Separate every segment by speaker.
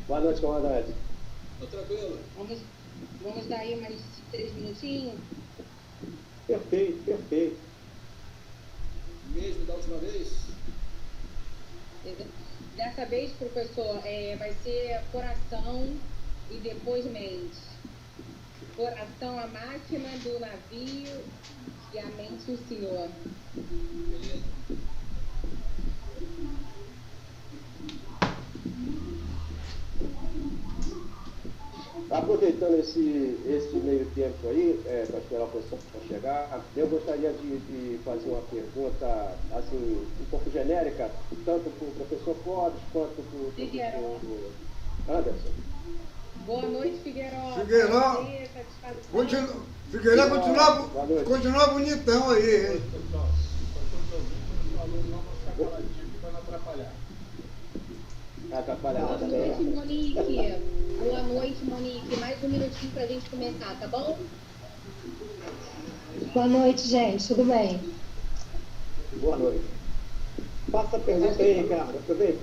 Speaker 1: Boa noite, comandante.
Speaker 2: Tô tranquilo.
Speaker 3: Vamos dar aí mais 3 minutinhos?
Speaker 4: Perfeito, perfeito.
Speaker 2: Mesmo da última vez?
Speaker 3: Dessa vez, professor, vai ser coração e depois mente. Coração a máquina do navio e a mente o senhor.
Speaker 2: Beleza.
Speaker 1: Aproveitando esse meio tempo aí, para esperar o professor chegar, eu gostaria de fazer uma pergunta, assim, um pouco genérica, tanto para o professor Clóvis quanto para o professor Anderson.
Speaker 3: Boa noite, Figueiredo.
Speaker 4: Figueiredo, continua bonitão aí, hein?
Speaker 1: Atrapalhar.
Speaker 3: Boa noite, Monique. Boa noite, Monique. Mais um minutinho para a gente começar, tá bom?
Speaker 5: Boa noite, gente. Tudo bem?
Speaker 4: Boa noite. Faça a pergunta aí, Ricardo. Aproveita.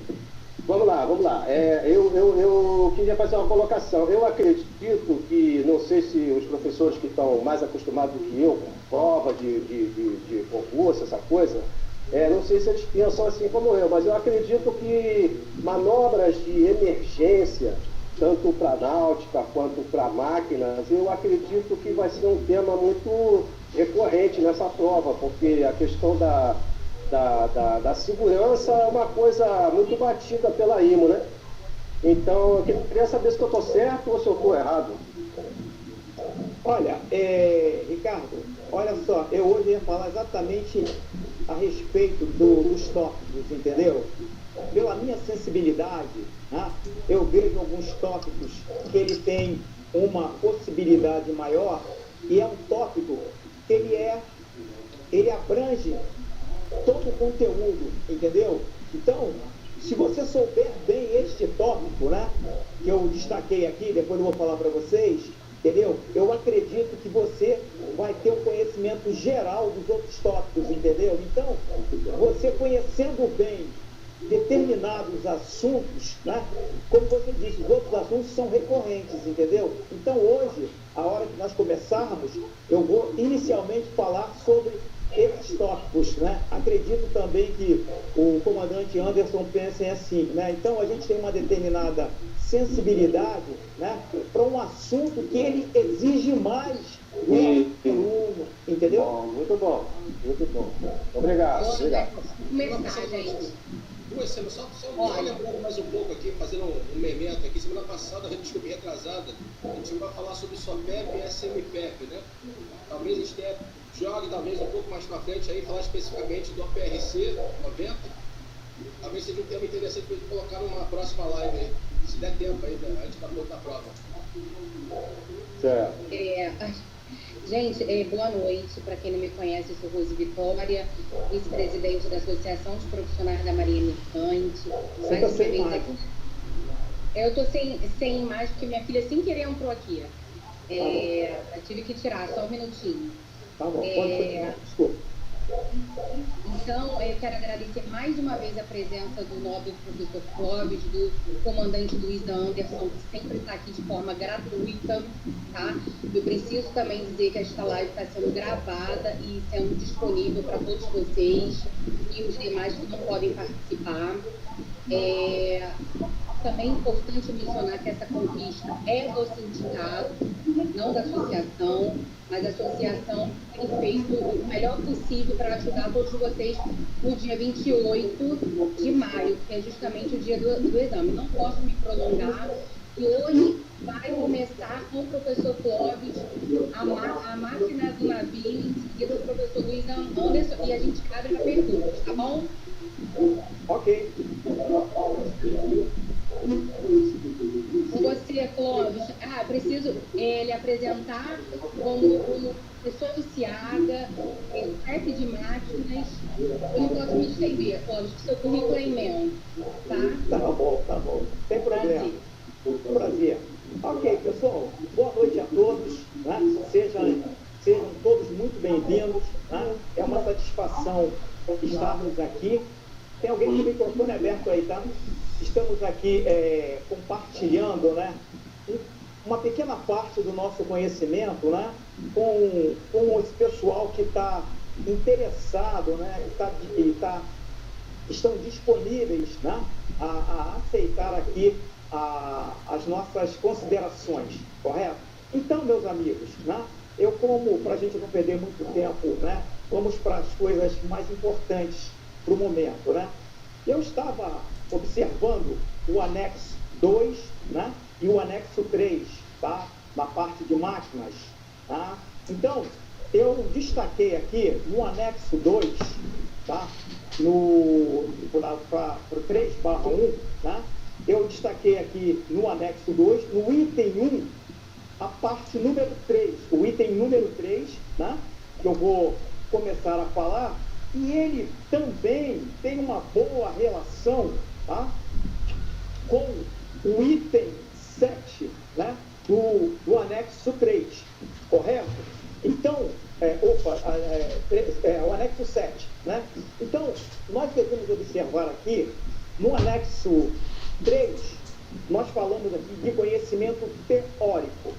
Speaker 1: Vamos lá. Eu queria fazer uma colocação. Eu acredito que, não sei se os professores que estão mais acostumados do que eu, com prova de concurso, essa coisa, não sei se eles pensam assim como eu, mas eu acredito que manobras de emergência, tanto para a náutica quanto para máquinas, eu acredito que vai ser um tema muito recorrente nessa prova, porque a questão da segurança é uma coisa muito batida pela IMO, né? Então, eu queria saber se eu estou certo ou se eu estou errado.
Speaker 4: Olha, Ricardo, olha só, eu hoje ia falar exatamente a respeito dos tópicos, entendeu? Pela minha sensibilidade, né, eu vejo alguns tópicos que ele tem uma possibilidade maior e é um tópico que ele abrange todo o conteúdo, entendeu? Então, se você souber bem este tópico, né, que eu destaquei aqui, depois eu vou falar para vocês, entendeu? Eu acredito que você vai ter um conhecimento geral dos outros tópicos, entendeu? Então, você conhecendo bem determinados assuntos, né? Como você disse, os outros assuntos são recorrentes, entendeu? Então, hoje, a hora que nós começarmos, eu vou inicialmente falar sobre esses tópicos, né? Acredito também que o comandante Anderson pense assim, né? Então, a gente tem uma determinada sensibilidade, né, para um assunto que ele exige mais do aluno, entendeu?
Speaker 1: Bom, muito bom. Obrigado.
Speaker 3: Começar, gente.
Speaker 2: Só lembrando mais um pouco aqui, fazendo um memento aqui. Semana passada, desculpa, retrasada, a gente vai falar sobre SOPEP e SMPEP, né? Talvez a gente jogue talvez um pouco mais para frente aí, falar especificamente do APRC 90. Talvez seja um tema interessante para a gente colocar numa próxima live aí. Se der tempo ainda, a gente está pronto a prova.
Speaker 1: Certo.
Speaker 3: Gente, boa noite. Para quem não me conhece, eu sou Rose Vitória, vice-presidente da Associação de Profissionais da Marinha Mercante.
Speaker 4: Você está sem imagem.
Speaker 3: Eu estou sem imagem porque minha filha sem querer entrou aqui. Eu tive que tirar, só um minutinho.
Speaker 4: Tá bom, pode continuar. Desculpa.
Speaker 3: Então, eu quero agradecer mais uma vez a presença do nobre professor Clóvis, do comandante Luiz Anderson, que sempre está aqui de forma gratuita, tá? Eu preciso também dizer que esta live está sendo gravada e sendo disponível para todos vocês e os demais que não podem participar. Também é importante mencionar que essa conquista é do sindicato, não da associação, mas a associação tem feito o melhor possível para ajudar todos vocês no dia 28 de maio, que é justamente o dia do exame. Não posso me prolongar e hoje vai começar com o professor Clóvis a máquina do navio, em seguida o professor Luiz Anderson, e a gente abre para perguntas, tá bom?
Speaker 4: Ok.
Speaker 3: Com você, Clóvis, preciso lhe apresentar como o professor Luciaga, chefe de máquinas. Eu não posso me estender, Clóvis, porque seu currículo é imenso, tá?
Speaker 4: Tá bom. Sem problema. Prazer. Ok, pessoal, boa noite a todos, né? Sejam todos muito bem-vindos, né? É uma satisfação estarmos aqui. Tem alguém com o microfone aberto aí, tá? Estamos aqui compartilhando compartilhando, né, uma pequena parte do nosso conhecimento, né, com esse pessoal que está interessado, né, estão disponíveis, né, a aceitar aqui as nossas considerações, correto? Então, meus amigos, né, para a gente não perder muito tempo, né, vamos para as coisas mais importantes para o momento, né? Eu estava observando o anexo 2, né, e o anexo 3, tá? Na parte de máquinas, tá? Então, eu destaquei aqui no anexo 2, tá? Para o 3/1, né? Eu destaquei aqui no anexo 2, no item 1, a parte número 3, o item número 3, né? Que eu vou começar a falar, e ele também tem uma boa relação, tá, com o item 7, né, do anexo 3, correto? Então, o anexo 7, né? Então, nós devemos observar aqui, no anexo 3, nós falamos aqui de conhecimento teórico,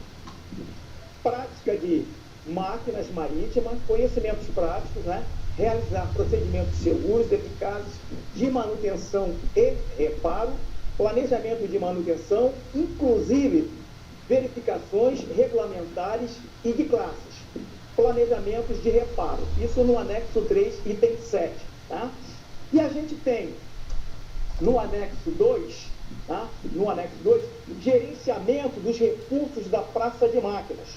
Speaker 4: prática de máquinas marítimas, conhecimentos práticos, né? Realizar procedimentos seguros, eficazes de manutenção e reparo, planejamento de manutenção, inclusive verificações regulamentares e de classes, planejamentos de reparo. Isso no anexo 3, item 7. Tá? E a gente tem no anexo 2, tá? No anexo 2, gerenciamento dos recursos da praça de máquinas,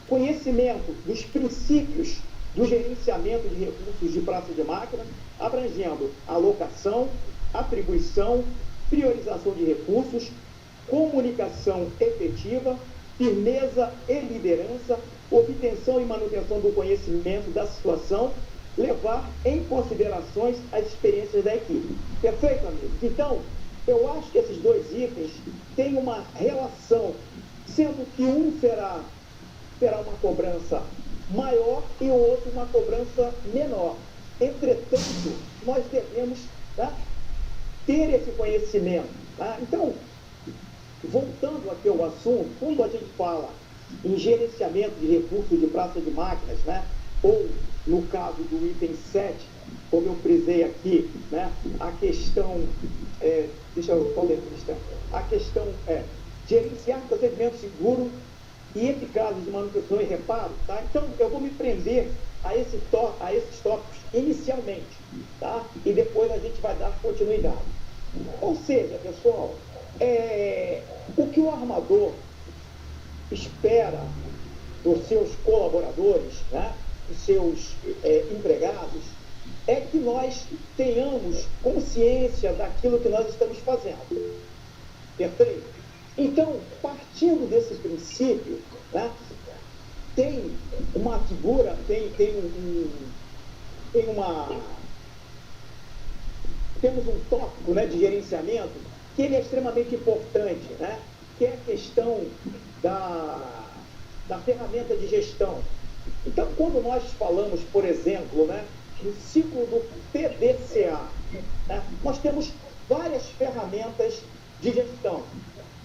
Speaker 4: conhecimento dos princípios do gerenciamento de recursos de praça de máquinas, abrangendo alocação, atribuição, priorização de recursos, comunicação efetiva, firmeza e liderança, obtenção e manutenção do conhecimento da situação, levar em considerações as experiências da equipe. Perfeito, amigos? Então, eu acho que esses dois itens têm uma relação, sendo que um terá uma cobrança maior e o outro uma cobrança menor. Entretanto, nós devemos, tá, ter esse conhecimento. Tá? Então, voltando aqui ao assunto, quando a gente fala em gerenciamento de recursos de praça de máquinas, né, ou no caso do item 7, como eu frisei aqui, né, a questão, a questão é gerenciar procedimentos seguros e eficazes de manutenção e reparo, tá? Então, eu vou me prender a esses tópicos inicialmente, tá? E depois a gente vai dar continuidade. Ou seja, pessoal, o que o armador espera dos seus colaboradores, né, dos seus empregados, é que nós tenhamos consciência daquilo que nós estamos fazendo. Perfeito? Então, partindo desse princípio, né, tem uma figura, temos um tópico, né, de gerenciamento que ele é extremamente importante, né, que é a questão da ferramenta de gestão. Então, quando nós falamos, por exemplo, né, no ciclo do PDCA, né, nós temos várias ferramentas de gestão.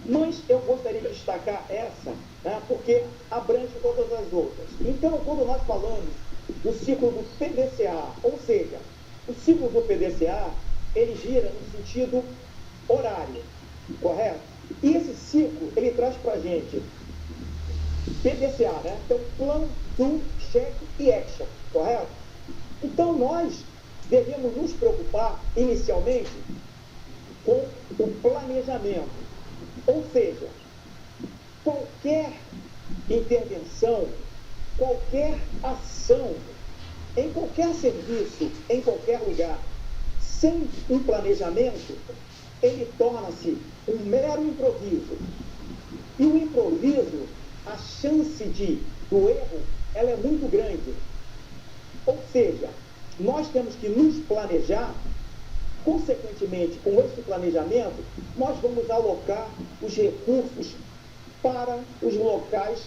Speaker 4: Mas eu gostaria de destacar essa, né, porque abrange todas as outras. Então, quando nós falamos do ciclo do PDCA, ou seja, o ciclo do PDCA, ele gira no sentido horário, correto? E esse ciclo, ele traz para a gente PDCA, né? Então, Plan, Do, Check e Action, correto? Então, nós devemos nos preocupar, inicialmente, com o planejamento. Ou seja, qualquer intervenção, qualquer ação, em qualquer serviço, em qualquer lugar, sem um planejamento, ele torna-se um mero improviso. E o improviso, a chance do erro, ela é muito grande. Ou seja, nós temos que nos planejar. Consequentemente, com esse planejamento, nós vamos alocar os recursos para os locais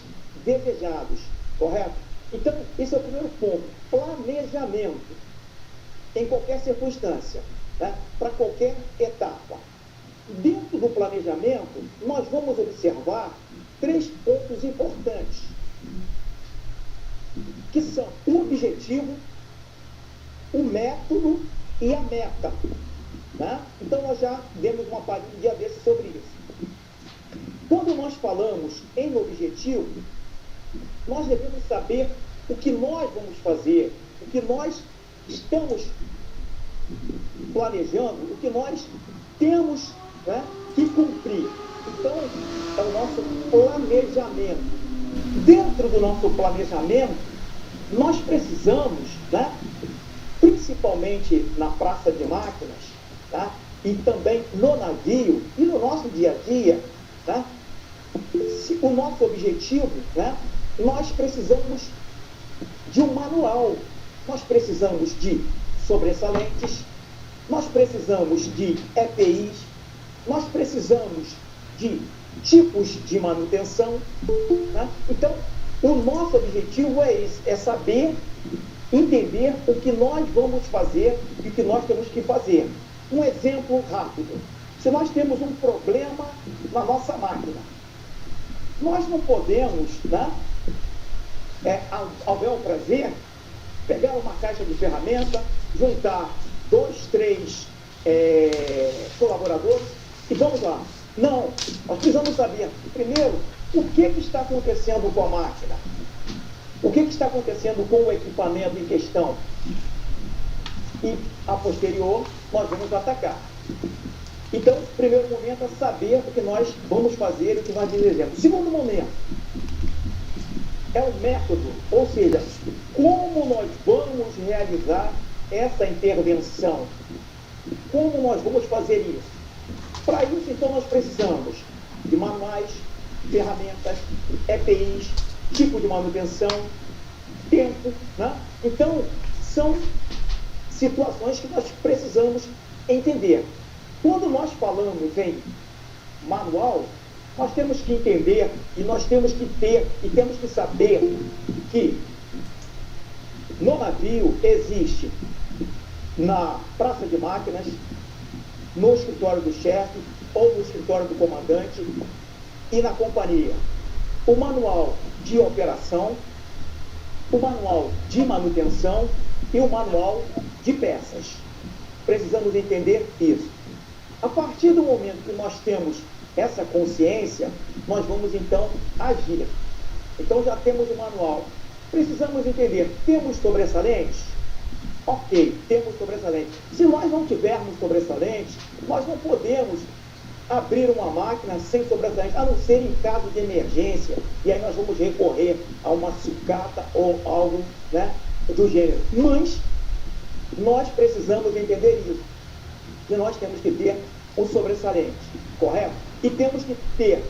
Speaker 4: desejados, correto? Então, esse é o primeiro ponto, planejamento, em qualquer circunstância, né? Para qualquer etapa. Dentro do planejamento, nós vamos observar 3 pontos importantes, que são o objetivo, o método e a meta. Né? Então, nós já demos uma palhinha um dia desse sobre isso. Quando nós falamos em objetivo, nós devemos saber o que nós vamos fazer, o que nós estamos planejando, o que nós temos, né, que cumprir. Então, é o nosso planejamento. Dentro do nosso planejamento, nós precisamos, né, principalmente na praça de máquinas, tá, e também no navio e no nosso dia a dia, tá, se o nosso objetivo, né, nós precisamos de um manual, nós precisamos de sobressalentes, nós precisamos de EPIs, nós precisamos de tipos de manutenção. Né? Então, o nosso objetivo é esse, é saber, entender o que nós vamos fazer e o que nós temos que fazer. Um exemplo rápido. Se nós temos um problema na nossa máquina, nós não podemos, né, ao bel prazer, pegar uma caixa de ferramenta, juntar 2, 3 colaboradores e vamos lá. Não, nós precisamos saber, primeiro, o que está acontecendo com a máquina, o que está acontecendo com o equipamento em questão. E, a posterior, nós vamos atacar. Então, o primeiro momento é saber o que nós vamos fazer e o que nós desejamos. O segundo momento é o método, ou seja, como nós vamos realizar essa intervenção, como nós vamos fazer isso. Para isso, então, nós precisamos de manuais, ferramentas, EPIs, tipo de manutenção, tempo, né? Então, são situações que nós precisamos entender. Quando nós falamos em manual, nós temos que entender e nós temos que ter e temos que saber que no navio existe na praça de máquinas, no escritório do chefe ou no escritório do comandante e na companhia o manual de operação, o manual de manutenção e o manual de peças. Precisamos entender isso. A partir do momento que nós temos essa consciência, nós vamos então agir. Então já temos o manual. Precisamos entender, temos sobressalentes? Ok, temos sobressalentes. Se nós não tivermos sobressalentes, nós não podemos abrir uma máquina sem sobressalentes, a não ser em caso de emergência. E aí nós vamos recorrer a uma sucata ou algo, né, do gênero. Mas nós precisamos entender isso, que nós temos que ter um sobressalente, correto? E temos que ter,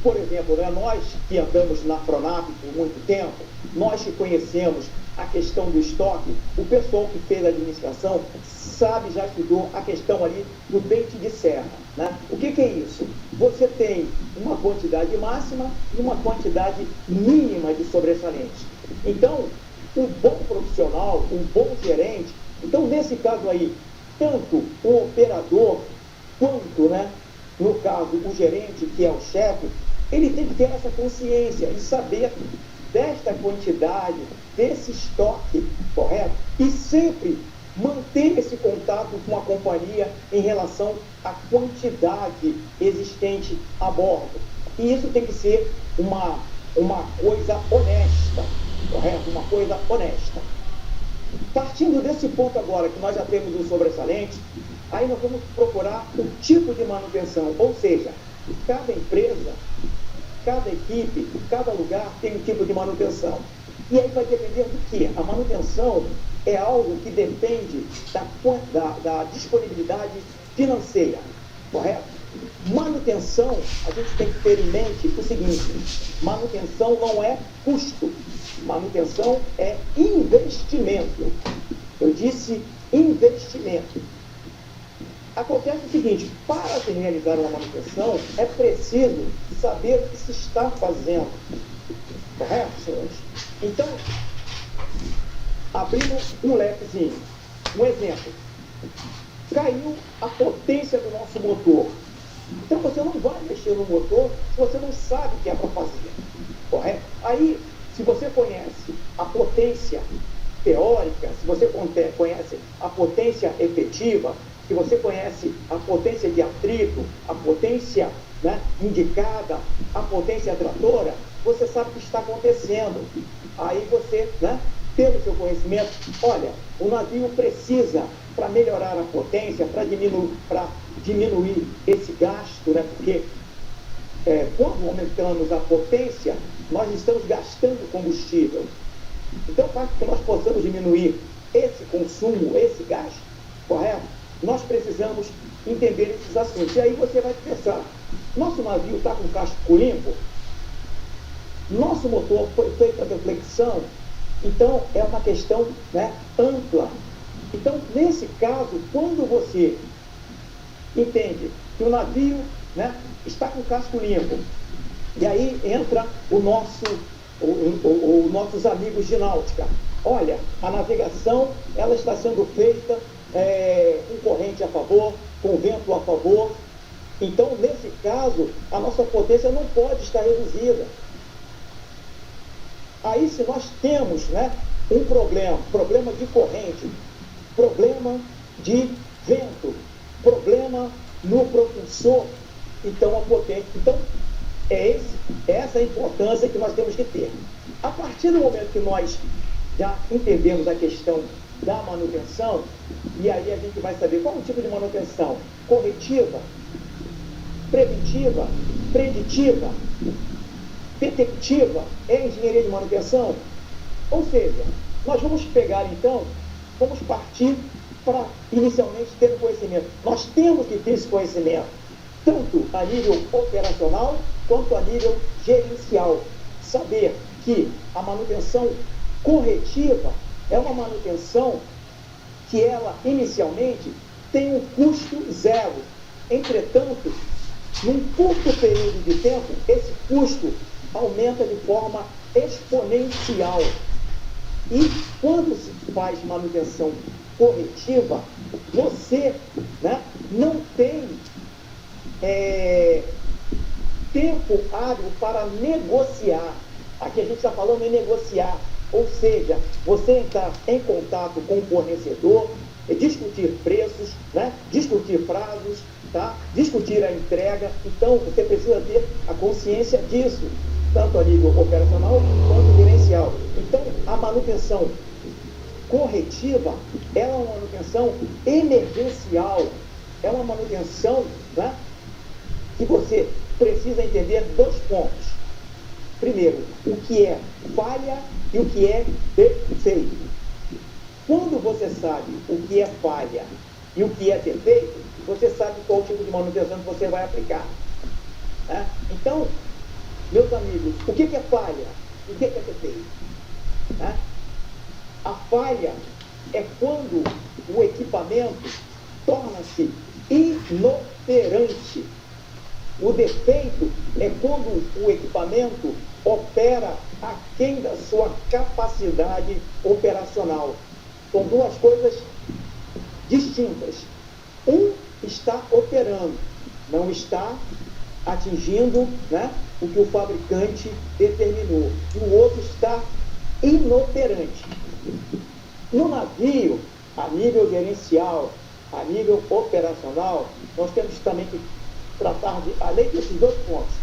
Speaker 4: por exemplo, né, nós que andamos na Pronap por muito tempo, nós que conhecemos a questão do estoque, o pessoal que fez a administração sabe, já estudou a questão ali do dente de serra. Né? O que é isso? Você tem uma quantidade máxima e uma quantidade mínima de sobressalentes. Então, um bom profissional, um bom gerente, então nesse caso aí, tanto o operador quanto, né, no caso, o gerente, que é o chefe, ele tem que ter essa consciência e saber desta quantidade, desse estoque, correto? E sempre manter esse contato com a companhia em relação à quantidade existente a bordo. E isso tem que ser uma coisa honesta, correto? Uma coisa honesta. Partindo desse ponto agora, que nós já temos o sobressalente, aí nós vamos procurar o tipo de manutenção, ou seja, cada empresa, cada equipe, cada lugar tem um tipo de manutenção. E aí vai depender do quê? A manutenção é algo que depende da disponibilidade financeira, correto? Manutenção, a gente tem que ter em mente o seguinte, manutenção não é custo, manutenção é investimento. Eu disse investimento. Acontece o seguinte, para se realizar uma manutenção, é preciso saber o que se está fazendo. Correto, senhores? Então, abrimos um lequezinho. Um exemplo. Caiu a potência do nosso motor. Então você não vai mexer no motor se você não sabe o que é para fazer. Correto? Aí, se você conhece a potência teórica, se você conhece a potência efetiva, se você conhece a potência de atrito, a potência, né, indicada, a potência atratora, você sabe o que está acontecendo. Aí você, né, pelo seu conhecimento, olha, o navio precisa, para melhorar a potência, para diminuir esse gasto, né, porque quando aumentamos a potência, nós estamos gastando combustível. Então, para que nós possamos diminuir esse consumo, esse gasto, correto? Nós precisamos entender esses assuntos. E aí você vai pensar, nosso navio está com casco limpo? Nosso motor foi feito a deflexão? Então, é uma questão, né, ampla. Então, nesse caso, quando você entende que o navio, né, está com casco limpo, e aí entra os nossos amigos de náutica. Olha, a navegação ela está sendo feita com corrente a favor, com vento a favor. Então, nesse caso, a nossa potência não pode estar reduzida. Aí, se nós temos, né, um problema de corrente, problema de vento, problema no propulsor, então a potência... Então, essa a importância que nós temos que ter. A partir do momento que nós já entendemos a questão da manutenção, e aí a gente vai saber qual é o tipo de manutenção: corretiva, preventiva, preditiva, detectiva, é engenharia de manutenção? Ou seja, nós vamos pegar então, vamos partir para inicialmente ter o conhecimento. Nós temos que ter esse conhecimento, tanto a nível operacional quanto a nível gerencial. Saber que a manutenção corretiva é uma manutenção que ela inicialmente tem um custo zero. Entretanto, num curto período de tempo, esse custo aumenta de forma exponencial. E quando se faz manutenção corretiva, você, né, não tem tempo hábil para negociar. Aqui a gente está falando em negociar, ou seja, você entrar em contato com o fornecedor, discutir preços, né, discutir prazos, tá, discutir a entrega. Então, você precisa ter a consciência disso, tanto a nível operacional quanto gerencial. Então, a manutenção corretiva é uma manutenção emergencial, é uma manutenção, né, que você precisa entender dois pontos. Primeiro, o que é falha e o que é defeito. Quando você sabe o que é falha e o que é defeito, você sabe qual tipo de manutenção que você vai aplicar. Né? Então, meus amigos, o que é falha e o que é defeito? Né? A falha é quando o equipamento torna-se inoperante. O defeito é quando o equipamento opera aquém da sua capacidade operacional. São duas coisas distintas. Um está operando, não está atingindo, né, o que o fabricante determinou. E o outro está inoperante. No navio, a nível gerencial, a nível operacional, nós temos também que tratar de, além desses dois pontos,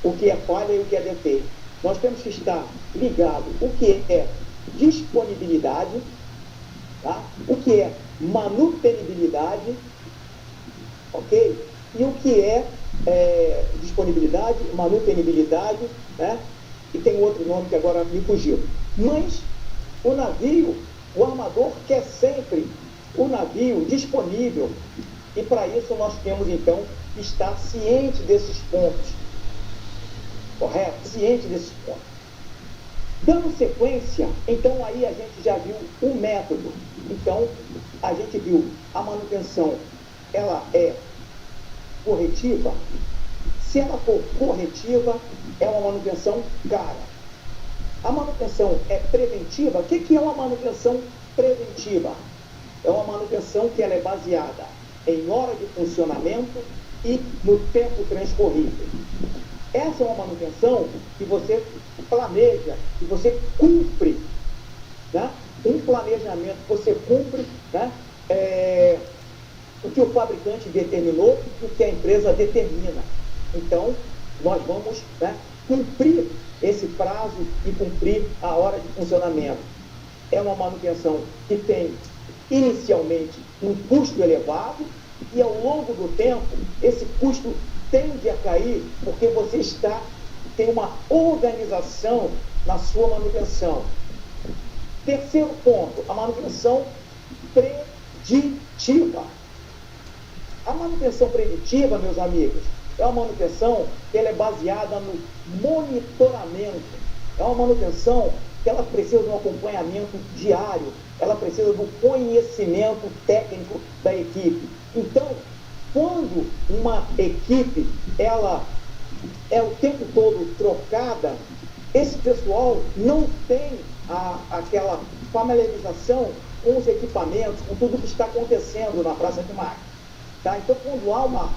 Speaker 4: o que é falha e o que é defeito, nós temos que estar ligado o que é disponibilidade, tá? O que é manutenibilidade, ok? E o que é disponibilidade, manutenibilidade, né? E tem outro nome que agora me fugiu. Mas o navio, o armador quer sempre o navio disponível, e para isso nós temos então que estar ciente desses pontos, correto? Ciente desses pontos. Dando sequência, então aí a gente já viu o método. Então, a gente viu a manutenção, ela é corretiva. Se ela for corretiva, é uma manutenção cara. A manutenção é preventiva. O que é uma manutenção preventiva? É uma manutenção que ela é baseada em hora de funcionamento e no tempo transcorrido. Essa é uma manutenção que você planeja, que você cumpre, né? Um planejamento que você cumpre, né? O que o fabricante determinou, o que a empresa determina. Então, nós vamos, né, cumprir esse prazo e cumprir a hora de funcionamento. É uma manutenção que tem, inicialmente, um custo elevado e, ao longo do tempo, esse custo tende a cair porque você tem uma organização na sua manutenção. Terceiro ponto, a manutenção preditiva. A manutenção preditiva, meus amigos, é uma manutenção que ela é baseada no monitoramento. É uma manutenção que ela precisa de um acompanhamento diário, ela precisa do conhecimento técnico da equipe. Então, quando uma equipe ela é o tempo todo trocada, esse pessoal não tem aquela familiarização com os equipamentos, com tudo que está acontecendo na praça de máquina. Tá? Então, quando há uma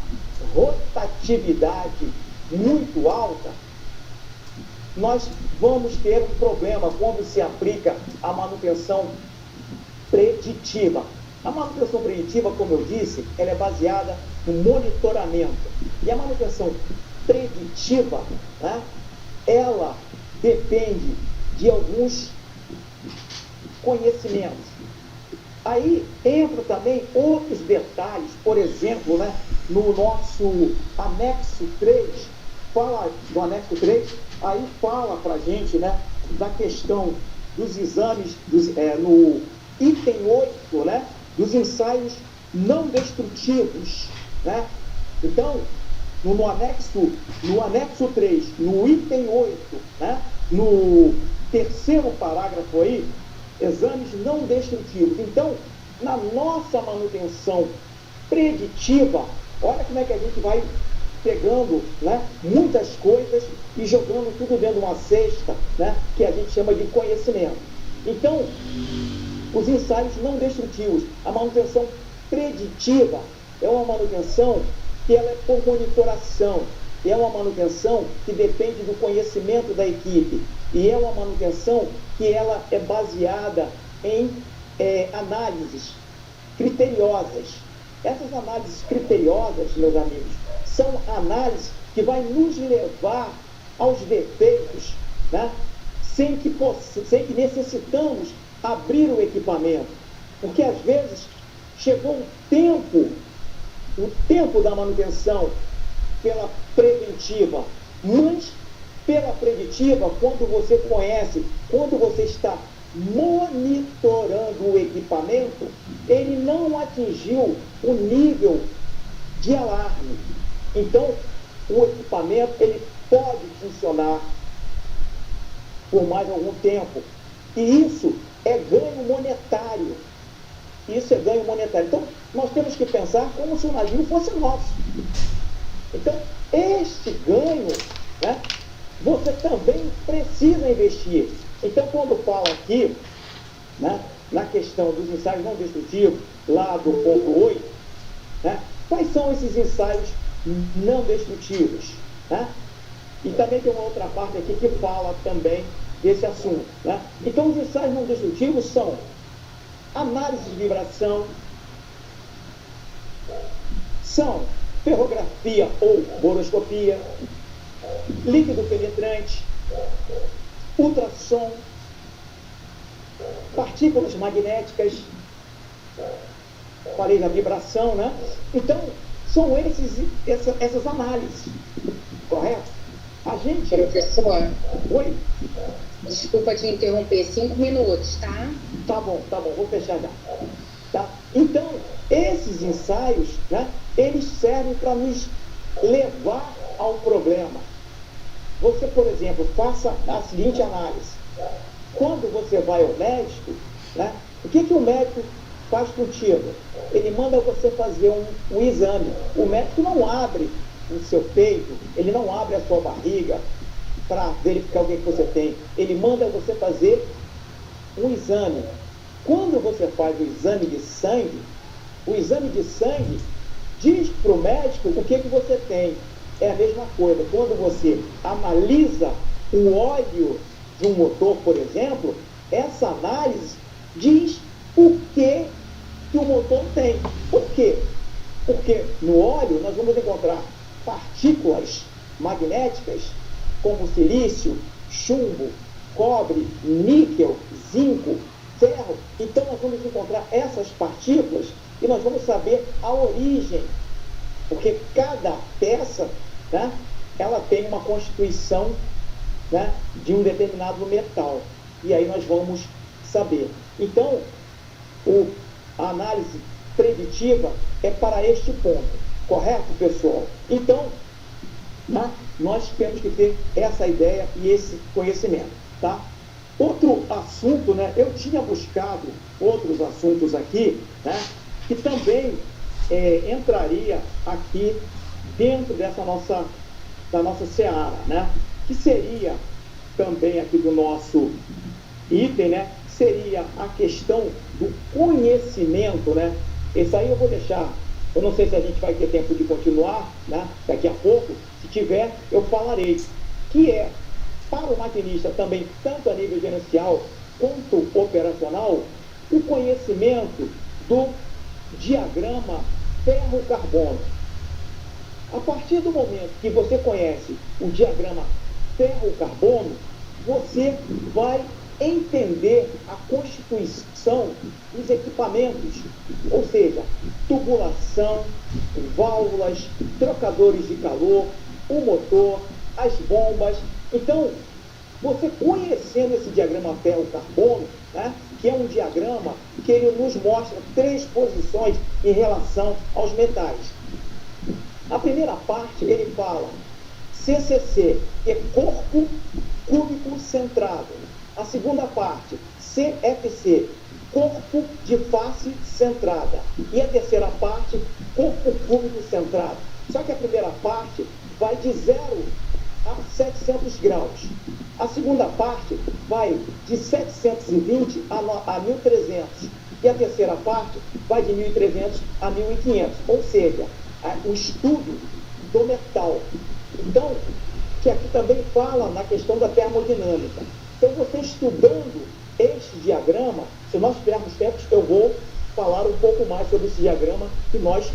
Speaker 4: rotatividade muito alta, nós vamos ter um problema quando se aplica a manutenção preditiva. A manutenção preditiva, como eu disse, ela é baseada no monitoramento. E a manutenção preditiva, né, ela depende de alguns conhecimentos. Aí entra também outros detalhes, por exemplo, né, no nosso anexo 3, fala do anexo 3, aí fala para a gente, né, da questão dos exames, no item 8, né, dos ensaios não destrutivos. Né? Então, no anexo 3, no item 8, né, no terceiro parágrafo aí, exames não destrutivos. Então, na nossa manutenção preditiva, olha como é que a gente vai pegando, né, muitas coisas e jogando tudo dentro de uma cesta, né, que a gente chama de conhecimento. Então, os ensaios não destrutivos, a manutenção preditiva é uma manutenção que ela é por monitoração, é uma manutenção que depende do conhecimento da equipe e é uma manutenção que ela é baseada em análises criteriosas. Essas análises criteriosas, meus amigos, são análises que vai nos levar aos defeitos, né? sem que necessitamos abrir o equipamento. Porque, às vezes, chegou o tempo da manutenção pela preventiva, mas pela preditiva, quando você conhece, quando você está monitorando o equipamento, ele não atingiu o nível de alarme. Então, o equipamento ele pode funcionar por mais algum tempo. E isso é ganho monetário. Isso é ganho monetário. Então, nós temos que pensar como se o navio fosse nosso. Então, este ganho, né, você também precisa investir. Então, quando fala aqui, né, na questão dos ensaios não destrutivos, lá do ponto 8, né, quais são esses ensaios não destrutivos? Né? E também tem uma outra parte aqui que fala também desse assunto. Né? Então, os ensaios não destrutivos são análise de vibração, são ferrografia ou boroscopia, líquido penetrante, ultrassom, partículas magnéticas, falei da vibração, né? Então, são essas análises, correto? A gente...
Speaker 3: Professor,
Speaker 4: Oi?
Speaker 3: desculpa te interromper, 5 minutos, tá?
Speaker 4: Tá bom, vou fechar já. Tá? Então, esses ensaios, né, eles servem para nos levar ao problema. Você, por exemplo, faça a seguinte análise. Quando você vai ao médico, né, o que o médico faz contigo? Ele manda você fazer um exame. O médico não abre o seu peito, ele não abre a sua barriga para verificar o que você tem. Ele manda você fazer um exame. Quando você faz o exame de sangue diz para o médico o que você tem. É a mesma coisa. Quando você analisa o óleo de um motor, por exemplo, essa análise diz o que o motor tem. Por quê? Porque no óleo nós vamos encontrar partículas magnéticas como silício, chumbo, cobre, níquel, zinco, ferro. Então nós vamos encontrar essas partículas e nós vamos saber a origem, porque cada peça, né, ela tem uma constituição, né, de um determinado metal. E aí nós vamos saber. Então, a análise preditiva é para este ponto. Correto, pessoal? Então, né, nós temos que ter essa ideia e esse conhecimento. Tá? Outro assunto, né, eu tinha buscado outros assuntos aqui, né, que também entraria aqui dentro da nossa seara, né, que seria também aqui do nosso item, né, seria a questão do conhecimento, né. Esse aí eu vou deixar, eu não sei se a gente vai ter tempo de continuar, né, daqui a pouco. Se tiver, eu falarei, que é para o maquinista também, tanto a nível gerencial quanto operacional, o conhecimento do diagrama ferro-carbono. A partir do momento que você conhece o diagrama ferro-carbono, você vai entender a constituição dos equipamentos, ou seja, tubulação, válvulas, trocadores de calor, o motor, as bombas. Então, você conhecendo esse diagrama ferro-carbono, né, que é um diagrama que ele nos mostra 3 posições em relação aos metais. A primeira parte, ele fala CCC, que é corpo cúbico centrado. A segunda parte, CFC, corpo de face centrada. E a terceira parte, corpo cúbico centrado. Só que a primeira parte vai de 0 a 700 graus. A segunda parte vai de 720 a 1300. E a terceira parte vai de 1300 a 1500. Ou seja, o estudo do metal. Então, que aqui também fala na questão da termodinâmica. Então, você estudando este diagrama, se nós tivermos tempo, eu vou falar um pouco mais sobre esse diagrama, que nós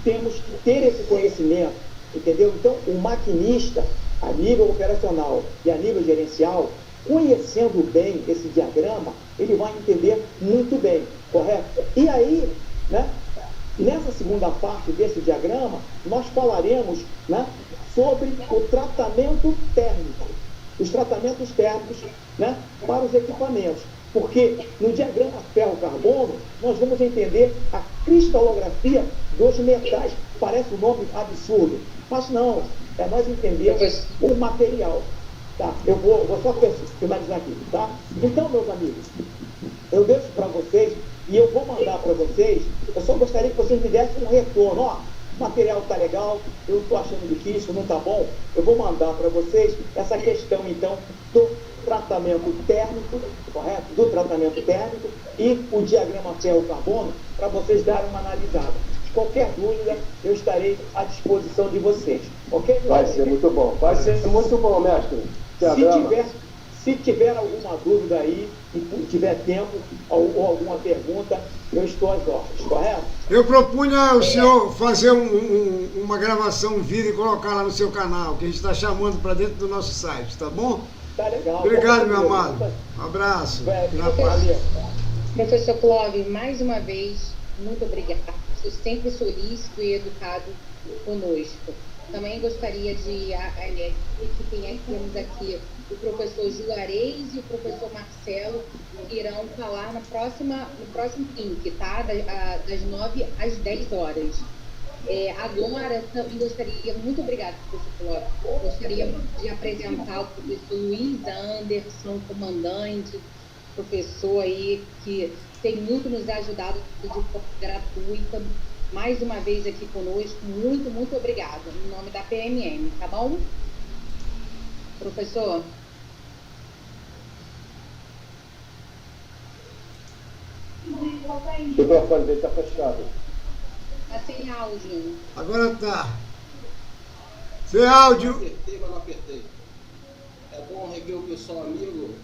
Speaker 4: temos que ter esse conhecimento, entendeu? Então, o maquinista, a nível operacional e a nível gerencial, conhecendo bem esse diagrama, ele vai entender muito bem, correto? E aí, né, nessa segunda parte desse diagrama, nós falaremos, né, sobre o tratamento térmico, os tratamentos térmicos, né, para os equipamentos. Porque no diagrama ferro-carbono, nós vamos entender a cristalografia dos metais. Parece um nome absurdo, mas não, é nós entendermos o material. Tá? Eu vou só finalizar aqui. Tá? Então, meus amigos, eu deixo para vocês e eu vou mandar para vocês. Eu só gostaria que vocês me dessem um retorno. Ó, o material está legal, eu estou achando difícil, não está bom. Eu vou mandar para vocês essa questão, então, do tratamento térmico, correto? Do tratamento térmico e o diagrama ferro-carbono, para vocês darem uma analisada. Qualquer dúvida, eu estarei à disposição de vocês. Ok?
Speaker 1: Vai ser muito bom. Vai ser muito bom, mestre.
Speaker 4: Se tiver alguma dúvida aí, e tiver tempo ou alguma pergunta, eu estou às ordens, correto?
Speaker 6: Eu propunha o senhor fazer uma gravação, um vídeo e colocar lá no seu canal, que a gente está chamando para dentro do nosso site, tá bom?
Speaker 4: Tá legal.
Speaker 6: Obrigado, meu amado. Um abraço.
Speaker 3: Professor Clóvis, mais uma vez, muito obrigada. Você sempre solícito e educado conosco. Também gostaria de que temos aqui o professor Juarez e o professor Marcelo, que irão falar no próximo link, tá? Das 9 às 10 horas. Agora, também gostaria, muito obrigada, professor Clóvis, gostaria de apresentar o professor Luiz Anderson, comandante, professor aí, que tem muito nos ajudado de forma gratuita, mais uma vez aqui conosco. Muito, muito obrigada, em nome da PMM, tá bom? Professor?
Speaker 1: O microfone dele está fechado.
Speaker 3: Tá sem áudio.
Speaker 6: Agora tá. Sem áudio.
Speaker 2: Apertei, mas não apertei. É bom rever o pessoal amigo.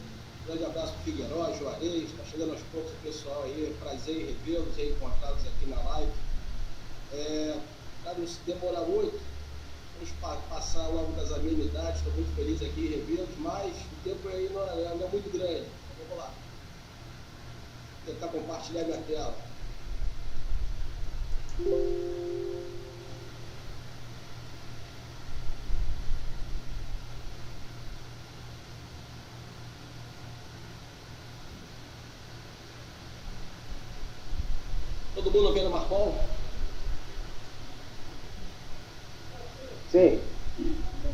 Speaker 2: Grande abraço para o Figueiró, Juarez. Está chegando aos poucos o pessoal aí. Prazer em revê-los, reencontrá-los aqui na live. Para não se demorar muito, vamos passar logo das amenidades. Estou muito feliz aqui em revê-los, mas o tempo aí não é muito grande. Vamos lá. Vou tentar compartilhar minha tela. Todo mundo vendo o Marpol?
Speaker 1: Sim.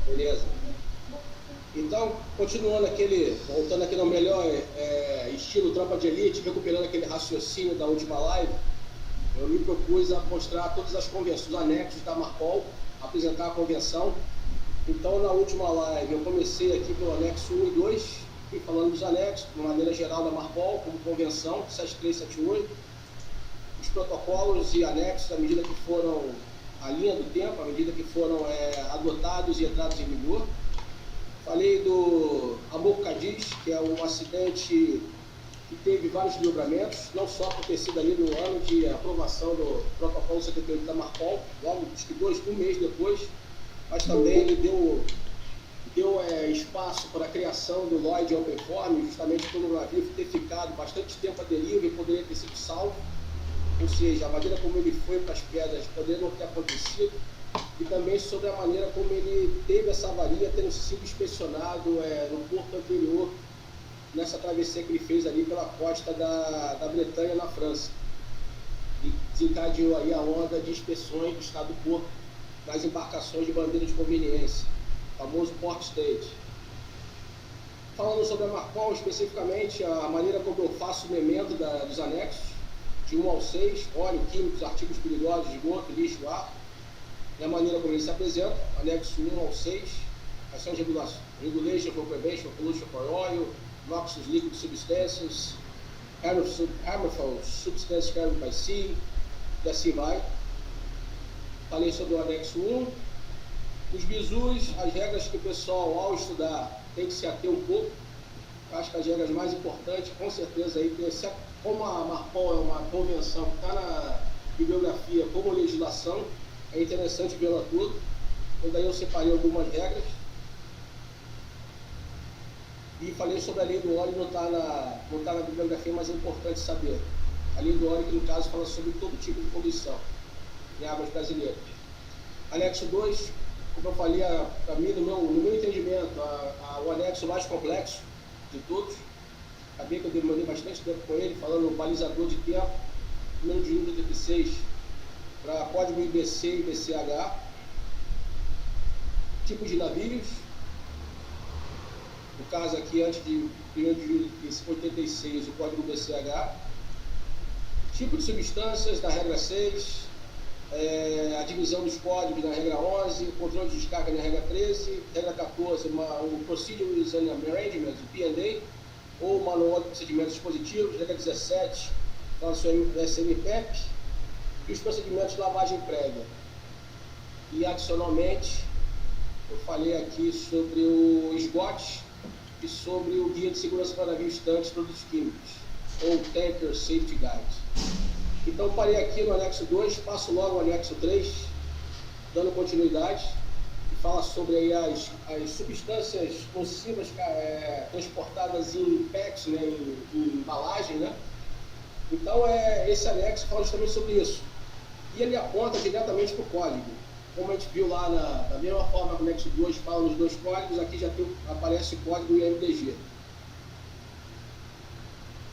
Speaker 2: Beleza. Então, voltando aqui no melhor estilo Tropa de Elite, recuperando aquele raciocínio da última live, eu me propus a mostrar todas as convenções, os anexos da Marpol, apresentar a convenção. Então, na última live, eu comecei aqui pelo anexo 1 e 2, fui falando dos anexos, de maneira geral da Marpol, como convenção, 7378, os protocolos e anexos, à medida que foram a linha do tempo, à medida que foram adotados e entrados em vigor. Falei do Amor Cadiz, que é um acidente que teve vários desdobramentos, não só por ter sido ali no ano de aprovação do protocolo 78 da Marpol, logo um mês depois, mas também ele deu espaço para a criação do Lloyd Openform, justamente pelo navio ter ficado bastante tempo à deriva e poderia ter sido salvo. Ou seja, a maneira como ele foi para as pedras poderia não ter acontecido, e também sobre a maneira como ele teve essa avaria, tendo sido inspecionado no porto anterior, nessa travessia que ele fez ali pela costa da Bretanha, na França. E desencadeou aí a onda de inspeções do estado do porto das embarcações de bandeira de conveniência, o famoso Port State. Falando sobre a Marpol, especificamente, a maneira como eu faço o memento dos anexos, de 1 ao 6, óleo, químicos, artigos perigosos, esgoto, lixo, ar, e a maneira como ele se apresenta, anexo 1 ao 6, ações de regulação, regulation for prevention of pollution for oil, noxious liquid substances, harmful substances carried by sea, e assim vai. Falei sobre o anexo 1, os bizus, as regras que o pessoal, ao estudar, tem que se ater um pouco. Acho que as regras mais importantes, com certeza, aí, como a Marpol é uma convenção que está na bibliografia como legislação, é interessante vê-la tudo. Então, daí eu separei algumas regras. E falei sobre a lei do óleo, não está na bibliografia, mas é importante saber. A lei do óleo, que no caso fala sobre todo tipo de poluição em águas brasileiras. Anexo 2, como eu falei, para mim, no meu entendimento, o anexo mais complexo de todos. Acabei que eu demorei bastante tempo com ele, falando balizador de tempo, número de 186 para código IBC e IBCH, tipo de navios, no caso aqui, antes de 1 de julho de 86, o código IBCH, tipo de substâncias da regra 6, a divisão dos códigos na regra 11, controle de descarga na regra 13, regra 14, o Procedures and Arrangements, o P&A, ou o Manual de Procedimentos Dispositivos, regra 17, fala sobre o SMPEP, e os procedimentos de lavagem prévia. E, adicionalmente, eu falei aqui sobre o SGOT e sobre o Guia de Segurança para Navios, Tanques e Produtos Químicos, ou Tanker Safety Guide. Então, parei aqui no anexo 2, passo logo ao anexo 3, dando continuidade, e fala sobre aí as substâncias nocivas transportadas em packs, né, em embalagem, né? Então, esse anexo fala justamente sobre isso. E ele aponta diretamente para o código. Como a gente viu lá, da mesma forma que o anexo 2 fala nos dois códigos, aqui já aparece o código IMDG,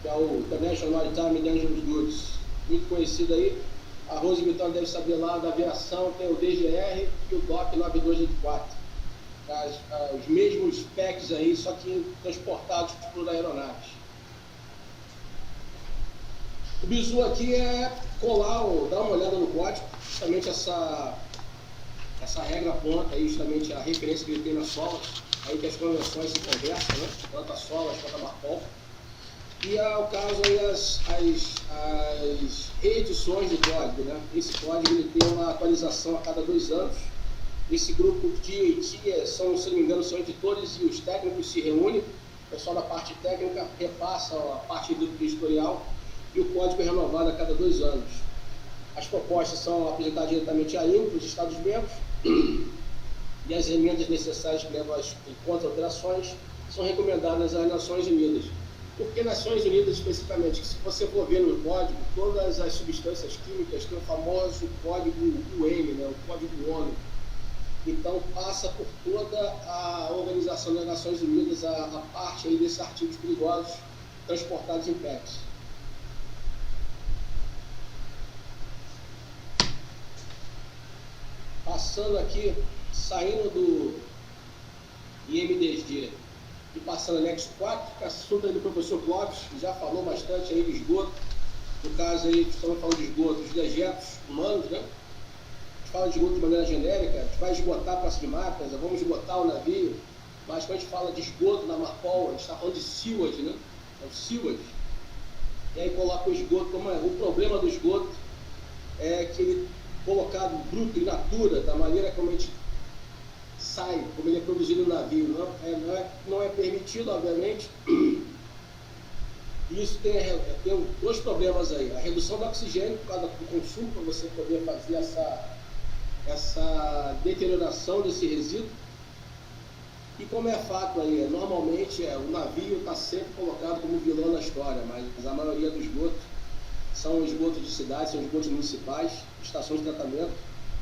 Speaker 2: que é o International Maritime Dangerous Goods, muito conhecido aí. A Rose Vitão deve saber lá da aviação, tem o DGR e o DOC 9284. Os mesmos packs aí, só que transportados por aeronaves. O bizu aqui é colar, dar uma olhada no código, justamente essa regra aponta aí, justamente a referência que ele tem nas solas, aí que as convenções se conversam, né? Tanto as solas quanto a Marpol. E ao caso aí as reedições do código, né? Esse código ele tem uma atualização a cada 2 anos. Esse grupo de IT, se não me engano, são editores e os técnicos se reúnem. O pessoal da parte técnica repassa a parte do editorial e o código é renovado a cada 2 anos. As propostas são apresentadas diretamente à INE, para os Estados-membros, e as emendas necessárias que levam em conta alterações são recomendadas às Nações Unidas. Por que Nações Unidas especificamente? Que se você for ver no código, todas as substâncias químicas têm o famoso código UN, né, o código ONU. Então passa por toda a Organização das Nações Unidas a parte aí desses artigos perigosos transportados em PECs. Passando aqui, saindo do IMDG e passando anexo 4, assunto aí do professor Clóvis, que já falou bastante aí de esgoto. No caso aí, estamos falando de esgoto, os dejetos humanos, né? A gente fala de esgoto de maneira genérica, a gente vai esgotar a praça de máquinas, vamos esgotar o navio, mas quando a gente fala de esgoto na Marpol, a gente está falando de sewage, né? É o sewage. E aí coloca o esgoto, o problema do esgoto é que ele colocado bruto in natura, da maneira como a gente sai, como ele é produzido no navio, não é permitido, obviamente. Isso tem 2 problemas aí: a redução do oxigênio por causa do consumo, para você poder fazer essa deterioração desse resíduo. E como é fato aí, normalmente o navio está sempre colocado como vilão na história, mas a maioria dos esgotos são esgotos de cidades, são esgotos municipais, estações de tratamento,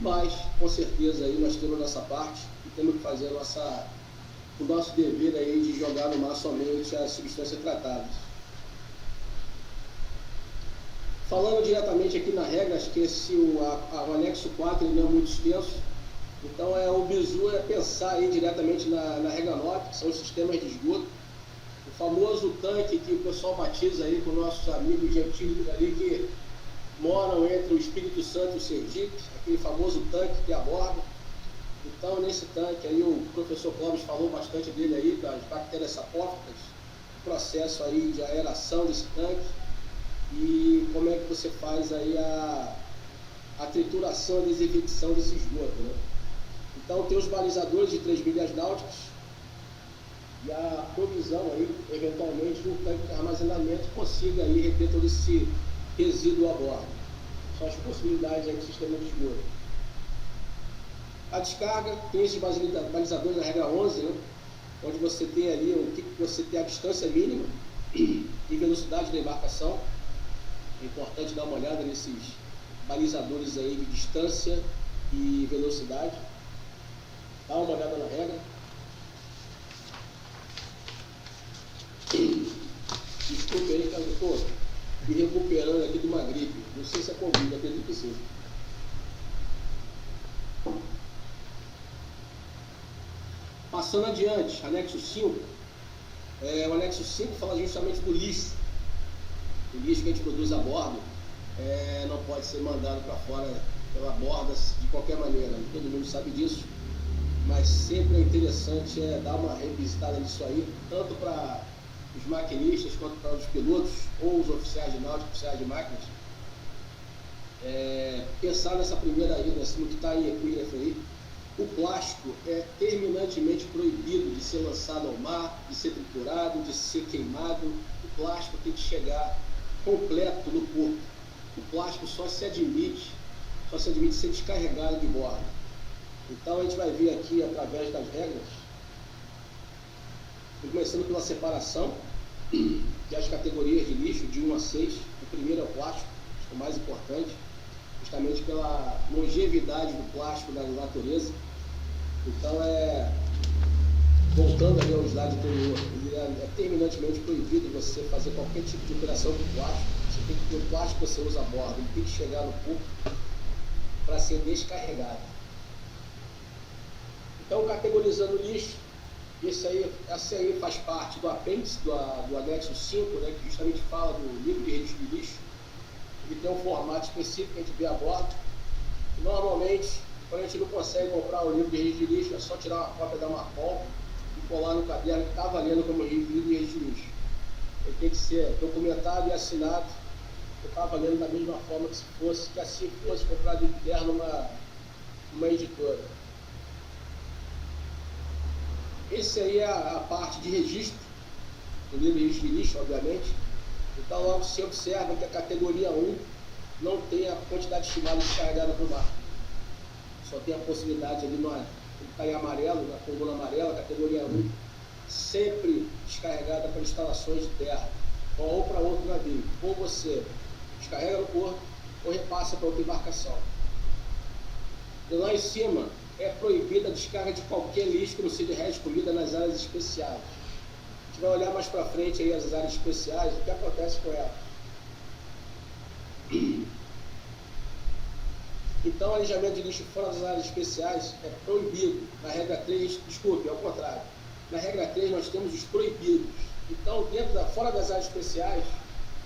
Speaker 2: mas com certeza aí nós temos a nossa parte e temos que fazer o nosso dever aí de jogar no mar somente as substâncias tratadas. Falando diretamente aqui na regra, acho que o anexo 4 ele não é muito extenso, então o bizu é pensar aí diretamente na regra 9, que são os sistemas de esgoto. O famoso tanque que o pessoal batiza aí com nossos amigos gentílicos ali que moram entre o Espírito Santo e o Sergipe, aquele famoso tanque que aborda. Então, nesse tanque aí, o professor Clóvis falou bastante dele aí, das bactérias sapófitas, o processo aí de aeração desse tanque e como é que você faz aí a trituração, a desinfecção desse esgoto, né? Então, tem os balizadores de 3 milhas náuticas e a provisão aí, eventualmente, de um tanque de armazenamento que consiga aí reter todo esse resíduo a bordo. São as possibilidades aí do sistema de esgoto. A descarga tem esses balizadores da regra 11, né? Onde você tem ali você tem a distância mínima e velocidade da embarcação. É importante dar uma olhada nesses balizadores aí de distância e velocidade. Dá uma olhada na regra. Desculpe aí, cara, eu estou me recuperando aqui de uma gripe. Não sei se é Covid, acredito que sim. Passando adiante, anexo 5. O anexo 5 fala justamente do lixo. O lixo que a gente produz a bordo não pode ser mandado para fora pela borda de qualquer maneira. Todo mundo sabe disso. Mas sempre é interessante dar uma revisitada nisso aí, tanto para os maquinistas quanto para os pilotos ou os oficiais de náutica, oficiais de máquinas. Pensar nessa primeira aí, no que está em epígrafe aí. O plástico é terminantemente proibido de ser lançado ao mar, de ser triturado, de ser queimado. O plástico tem que chegar completo no porto. O plástico só se admite ser descarregado de bordo. Então a gente vai ver aqui através das regras, começando pela separação das categorias de lixo de 1 a 6. O primeiro é o plástico, acho que é o mais importante, justamente pela longevidade do plástico da natureza. Então voltando ali ao slide anterior, ele é terminantemente proibido você fazer qualquer tipo de operação com plástico. Você tem que ter o plástico que você usa a bordo, ele tem que chegar no porto para ser descarregado. Então, categorizando o lixo, esse aí faz parte do apêndice do anexo 5, né, que justamente fala do livro de registro de lixo. Ele tem um formato específico que a gente vê a bordo. E, normalmente, quando a gente não consegue comprar o livro de registro de lixo, é só tirar uma cópia da Marpol e colar no caderno que está valendo como livro de registro de lixo. ele tem que ser documentado e assinado. Eu estava lendo da mesma forma que assim fosse comprado interno uma editora. Esse aí é a parte de registro, do livro de registro de lixo, obviamente. Então, logo se observa que a categoria 1 não tem a quantidade estimada descarregada para o mar. Só tem a possibilidade ali, ele está em amarelo, na coluna amarela, categoria 1, sempre descarregada para instalações de terra, ou para outro navio. Ou você descarrega no porto, ou repassa para outra embarcação. E lá em cima, é proibida a descarga de qualquer lixo que não seja resto de comida nas áreas especiais. A gente vai olhar mais para frente aí as áreas especiais, o que acontece com elas. Então, o alejamento de lixo fora das áreas especiais é proibido. Na regra 3, desculpe, é o contrário. Na regra 3, nós temos os proibidos. Então, fora das áreas especiais,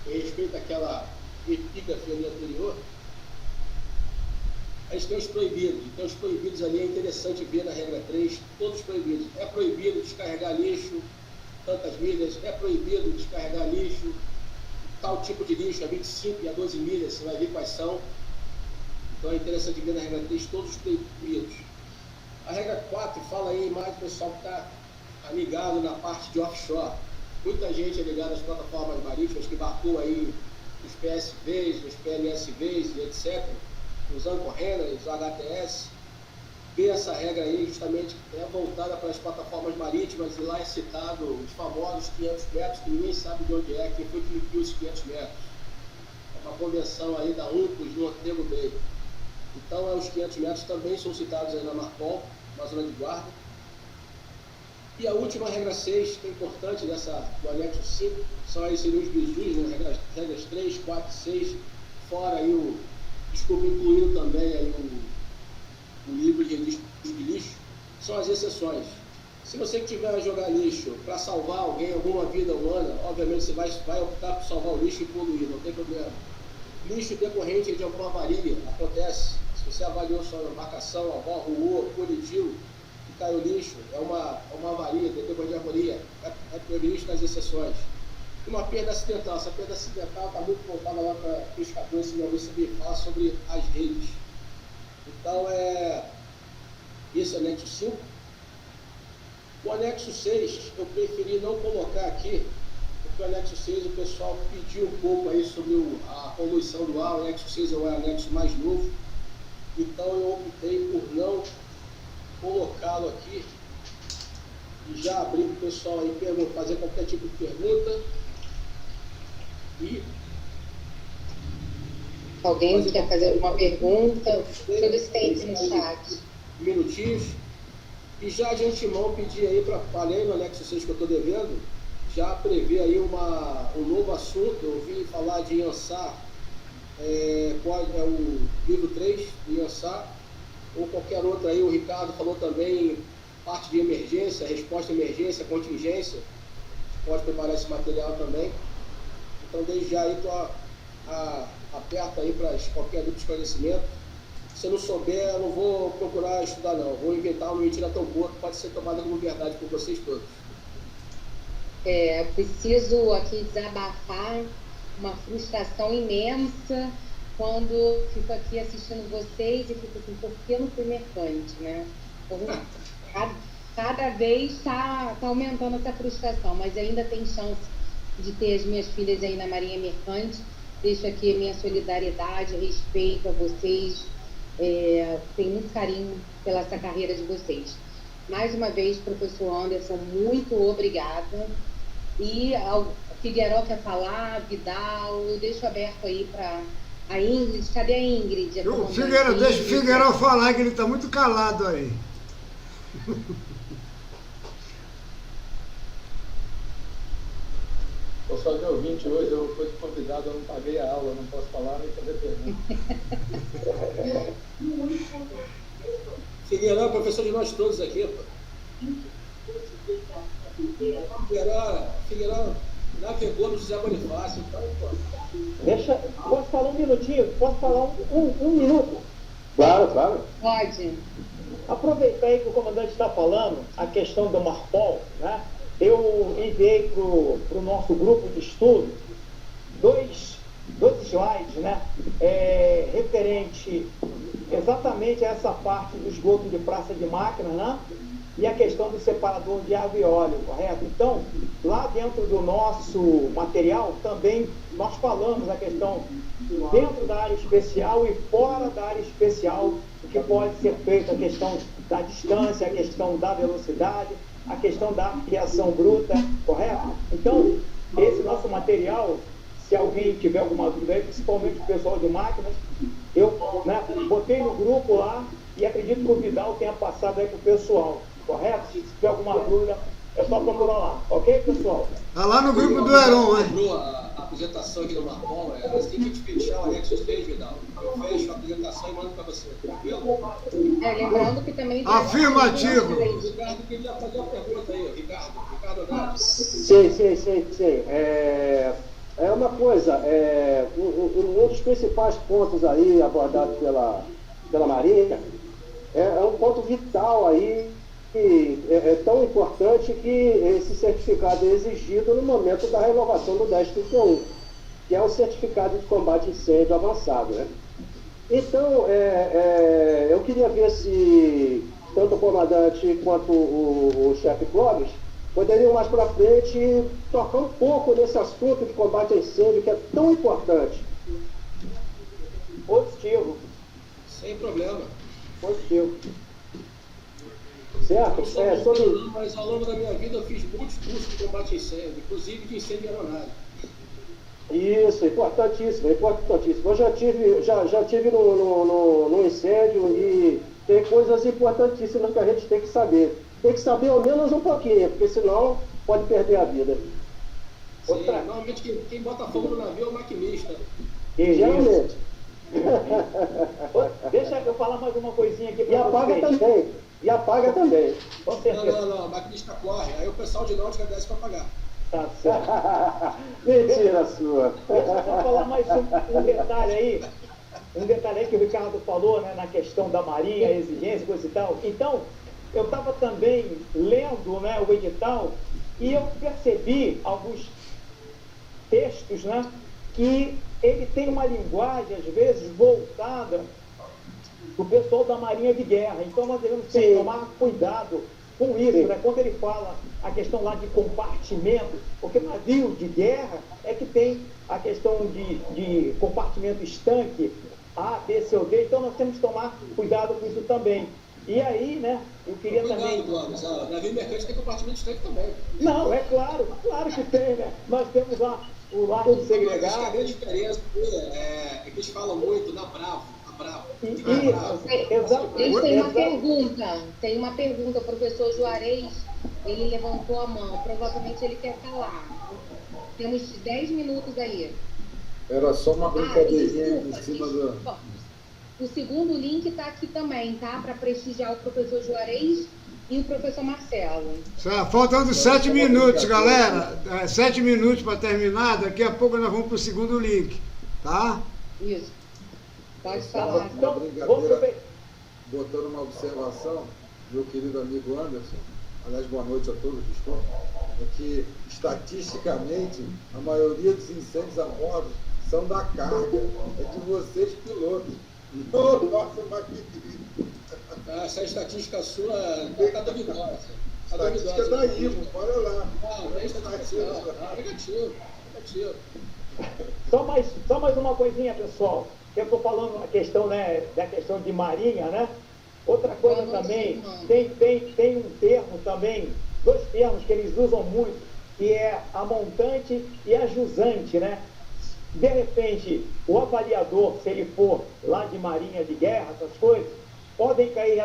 Speaker 2: em respeito àquela epígrafe ali anterior, a gente tem os proibidos. Então, os proibidos ali é interessante ver na regra 3, todos proibidos. É proibido descarregar lixo, tantas milhas, é proibido descarregar lixo, tal tipo de lixo, a 25 e a 12 milhas, você vai ver quais são. Então é interessante ver na regra 3 todos os proibidos. A regra 4 fala aí mais do pessoal que está ligado na parte de offshore. Muita gente é ligada às plataformas marítimas que embarcou aí os PSVs, os PLSVs e etc., os Anchor Handlers, os HTS. Vê essa regra aí justamente é voltada para as plataformas marítimas e lá é citado os famosos 500 metros, que ninguém sabe de onde é, quem foi que mediu os 500 metros. É uma convenção aí da UNCLOS no Ortego Bay. Então, os 500 metros também são citados aí na Marpol, uma zona de guarda. E a última regra 6, que é importante do anexo 5, são aí seriam os bijus, né? regras 3, 4 e 6, fora aí incluindo também aí o livro de registro de lixo, são as exceções. Se você tiver a jogar lixo para salvar alguém, alguma vida humana, obviamente você vai optar por salvar o lixo e poluir, não tem problema. Lixo decorrente de alguma avaria, acontece. Se você avaliou sua embarcação, ruou, colidiu, e caiu lixo, é uma avaria, decorrente de avaria, é previsto nas exceções. E uma perda acidental, essa perda acidental está muito voltada lá para pescadores, se não saber falar sobre as redes. Então, esse é o anexo 5. O anexo 6, eu preferi não colocar aqui, porque o anexo 6 o pessoal pediu um pouco aí sobre a poluição do ar. O anexo 6 é o anexo mais novo, então eu optei por não colocá-lo aqui e já abrir para o pessoal aí fazer qualquer tipo de pergunta. E
Speaker 3: alguém quer fazer alguma pergunta? Todos têm no chat.
Speaker 2: Minutinhos. E já de antemão pedir aí além do anexo 6 que eu estou devendo, já prever aí um novo assunto. Eu ouvi falar de IANSAR, o livro 3 de IANSAR, ou qualquer outro aí. O Ricardo falou também parte de emergência, resposta à emergência, contingência. Pode preparar esse material também. Então, desde já aí, estou aberto aí para qualquer dúvida de esclarecimento. Se eu não souber, eu não vou procurar estudar, não. Vou inventar uma mentira tão boa que pode ser tomada como verdade por vocês todos.
Speaker 3: Preciso aqui desabafar uma frustração imensa quando fico aqui assistindo vocês e fico assim, por que eu não fui mercante, né? Cada vez está aumentando essa frustração, mas ainda tem chance de ter as minhas filhas aí na Marinha Mercante. Deixo aqui a minha solidariedade, respeito a vocês, tenho muito carinho pela essa carreira de vocês. Mais uma vez, professor Anderson, muito obrigada. E a Figueiró quer falar, Vidal, eu deixo aberto aí para a Ingrid. Cadê a Ingrid?
Speaker 6: Deixa o Figueiró falar, que ele está muito calado aí.
Speaker 7: Eu só de ouvinte hoje, eu fui convidado, eu não paguei a aula, não posso falar nem fazer pergunta.
Speaker 2: Figueiró é professor de nós todos aqui, pô. Figueiró navegou no José Bonifácio, então, pô.
Speaker 4: Posso falar um minutinho? Posso falar um minuto?
Speaker 1: Claro.
Speaker 3: Pode.
Speaker 4: Aproveitar aí que o comandante está falando a questão do Marpol, né? Eu enviei enviei para o nosso grupo de estudo dois slides, né, referente exatamente a essa parte do esgoto de praça de máquina, né, e a questão do separador de água e óleo, correto? Então, lá dentro do nosso material, também nós falamos a questão dentro da área especial e fora da área especial, o que pode ser feito, a questão da distância, a questão da velocidade, a questão da ampliação bruta, correto? Então, esse nosso material, se alguém tiver alguma dúvida aí, principalmente o pessoal de máquinas, eu, né, botei no grupo lá e acredito que o Vidal tenha passado aí para o pessoal, correto? Se tiver alguma dúvida, é só procurar lá, ok, pessoal?
Speaker 6: Tá lá no grupo do Heron, né?
Speaker 2: A apresentação aqui no Marcon, assim que a gente fechar o anexo 6, Vidal, eu fecho a apresentação e mando para você, tranquilo?
Speaker 3: Lembrando que também...
Speaker 6: Afirmativo.
Speaker 2: O Ricardo queria fazer uma pergunta aí, Ricardo Andrade.
Speaker 1: Sim. É uma coisa, um dos principais pontos aí abordados pela Marinha é um ponto vital aí, que é tão importante que esse certificado é exigido no momento da renovação do 1031, que é o certificado de combate a incêndio avançado, né? Então, eu queria ver se tanto o comandante quanto o chefe Clóvis poderiam mais para frente tocar um pouco nesse assunto de combate a incêndio que é tão importante.
Speaker 4: Positivo.
Speaker 2: Sem problema.
Speaker 4: Positivo.
Speaker 1: Certo?
Speaker 2: Mas ao longo da minha vida eu fiz muitos cursos de combate a incêndio, inclusive de incêndio aeronáutico.
Speaker 1: Isso, importantíssimo. Eu já tive no incêndio e tem coisas importantíssimas que a gente tem que saber. Tem que saber ao menos um pouquinho, porque senão pode perder a vida.
Speaker 2: Sim, normalmente quem bota fogo no navio é o maquinista.
Speaker 1: Geralmente.
Speaker 4: Deixa eu falar mais uma coisinha aqui para
Speaker 1: vocês. E apaga também.
Speaker 2: Não, o maquinista corre, aí o pessoal de náutica desce para apagar.
Speaker 4: Tá certo.
Speaker 1: Mentira sua.
Speaker 4: Deixa eu só falar mais um detalhe aí. Um detalhe aí que o Ricardo falou, né, na questão da Marinha, exigência, coisa e tal. Então, eu estava também lendo, né, o edital e eu percebi alguns textos, né, que ele tem uma linguagem, às vezes, voltada para o pessoal da Marinha de Guerra. Então, nós devemos tomar cuidado com isso, né? Quando ele fala a questão lá de compartimento, porque navio de guerra é que tem a questão de compartimento estanque, A, B, C ou D, então nós temos que tomar cuidado com isso também. E aí, né, eu queria também...
Speaker 2: Clóvis, navio mercante tem compartimento estanque também.
Speaker 4: Não, é claro que tem, né? Nós temos lá o lado segregado.
Speaker 2: A grande diferença é que eles falam muito na Bravo.
Speaker 3: Tem uma pergunta, o professor Juarez, ele levantou a mão, provavelmente ele quer falar. Temos 10 minutos aí.
Speaker 7: Era só uma brincadeirinha em cima do...
Speaker 3: O segundo link está aqui também, tá? Para prestigiar o professor Juarez e o professor Marcelo.
Speaker 6: Faltando 7 minutos, galera. 7 minutos para terminar. Daqui a pouco nós vamos para o segundo link, tá?
Speaker 3: Isso. Pode falar.
Speaker 7: Uma brincadeira, botando uma observação, meu querido amigo Anderson, aliás, boa noite a todos que estão, é que, estatisticamente, a maioria dos incêndios a bordo são da carga, é de vocês pilotos, não nosso maquinista.
Speaker 2: Essa estatística sua está duvidosa.
Speaker 7: Estatística da IMO, olha lá.
Speaker 2: Não é estatística, negativo.
Speaker 4: Só mais uma coisinha, pessoal. Eu estou falando a questão, né, da questão de marinha, né? Outra coisa também, tem um termo também, 2 termos que eles usam muito, que é a montante e a jusante, né? De repente, o avaliador, se ele for lá de marinha de guerra, essas coisas, podem cair